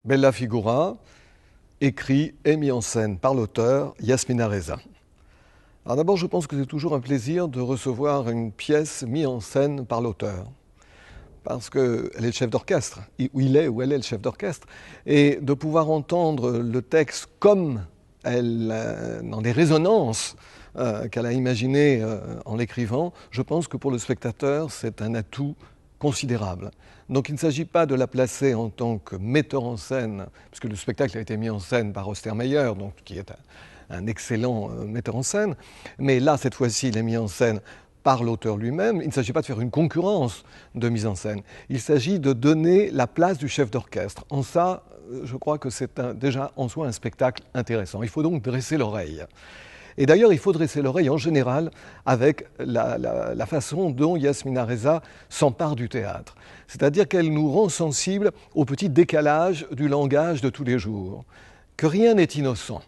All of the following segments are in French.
Bella Figura, écrit et mis en scène par l'auteur Yasmina Reza. Alors d'abord, je pense que c'est toujours un plaisir de recevoir une pièce mise en scène par l'auteur, parce qu'elle est le chef d'orchestre, ou il est ou elle est le chef d'orchestre, et de pouvoir entendre le texte comme dans des résonances qu'elle a imaginées en l'écrivant, je pense que pour le spectateur, c'est un atout considérable. Donc il ne s'agit pas de la placer en tant que metteur en scène, puisque le spectacle a été mis en scène par Ostermeyer, donc, qui est un excellent metteur en scène, mais là, cette fois-ci, il est mis en scène par l'auteur lui-même. Il ne s'agit pas de faire une concurrence de mise en scène. Il s'agit de donner la place du chef d'orchestre. En ça, je crois que c'est déjà en soi un spectacle intéressant. Il faut donc dresser l'oreille. Et d'ailleurs, il faut dresser l'oreille en général avec la façon dont Yasmina Reza s'empare du théâtre. C'est-à-dire qu'elle nous rend sensibles au petit décalage du langage de tous les jours, que rien n'est innocent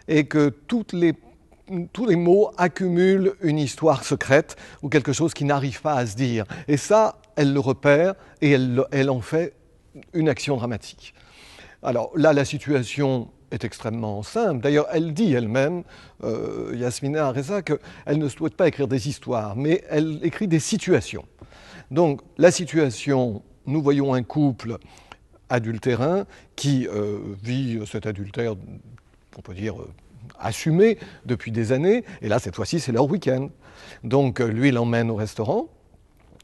et que tous les mots accumulent une histoire secrète ou quelque chose qui n'arrive pas à se dire. Et ça, elle le repère et elle en fait une action dramatique. Alors là, la situation est extrêmement simple. D'ailleurs, elle dit elle-même, Yasmina Reza, qu'elle ne souhaite pas écrire des histoires, mais elle écrit des situations. Donc, la situation, nous voyons un couple adultérin qui vit cet adultère, on peut dire, assumé depuis des années, et là, cette fois-ci, c'est leur week-end. Donc, lui l'emmène au restaurant.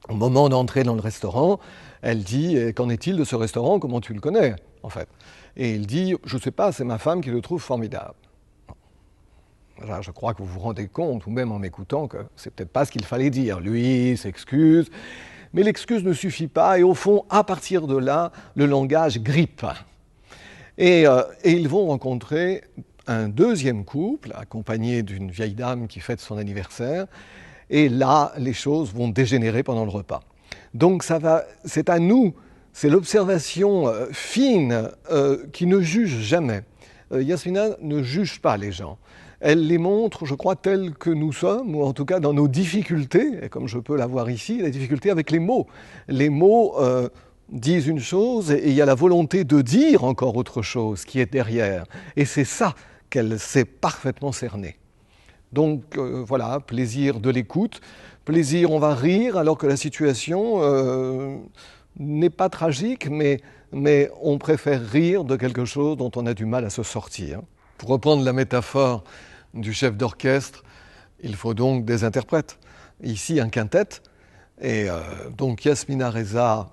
Au moment d'entrer dans le restaurant, elle dit « Qu'en est-il de ce restaurant? Comment tu le connais ?» en fait. Et il dit « Je ne sais pas, c'est ma femme qui le trouve formidable. » Là, je crois que vous vous rendez compte, ou même en m'écoutant, que c'est peut-être pas ce qu'il fallait dire. Lui s'excuse, mais l'excuse ne suffit pas, et au fond, à partir de là, le langage grippe. Et ils vont rencontrer un deuxième couple, accompagné d'une vieille dame qui fête son anniversaire, et là, les choses vont dégénérer pendant le repas. Donc c'est à nous, c'est l'observation fine qui ne juge jamais. Yasmina ne juge pas les gens. Elle les montre, je crois, tels que nous sommes, ou en tout cas dans nos difficultés, et comme je peux la voir ici, la difficulté avec les mots. Les mots disent une chose, et il y a la volonté de dire encore autre chose qui est derrière. Et c'est ça qu'elle sait parfaitement cerner. Donc voilà, plaisir de l'écoute, plaisir, on va rire alors que la situation n'est pas tragique, mais on préfère rire de quelque chose dont on a du mal à se sortir. Pour reprendre la métaphore du chef d'orchestre, il faut donc des interprètes. Ici, un quintet, et donc Yasmina Reza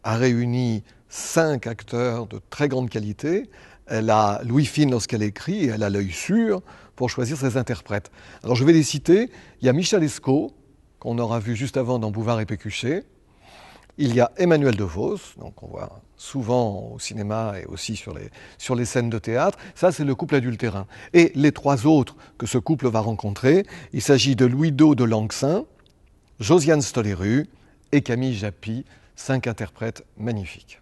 a réuni 5 acteurs de très grande qualité. Elle a l'ouïe fine lorsqu'elle écrit et elle a l'œil sûr pour choisir ses interprètes. Alors je vais les citer. Il y a Michel Escaut, qu'on aura vu juste avant dans Bouvard et Pécuchet. Il y a Emmanuel DeVos, donc on voit souvent au cinéma et aussi sur les scènes de théâtre. Ça, c'est le couple adultérin. Et les 3 autres que ce couple va rencontrer, il s'agit de Louis-Do de Langsin, Josiane Stoléru et Camille Japy, 5 interprètes magnifiques.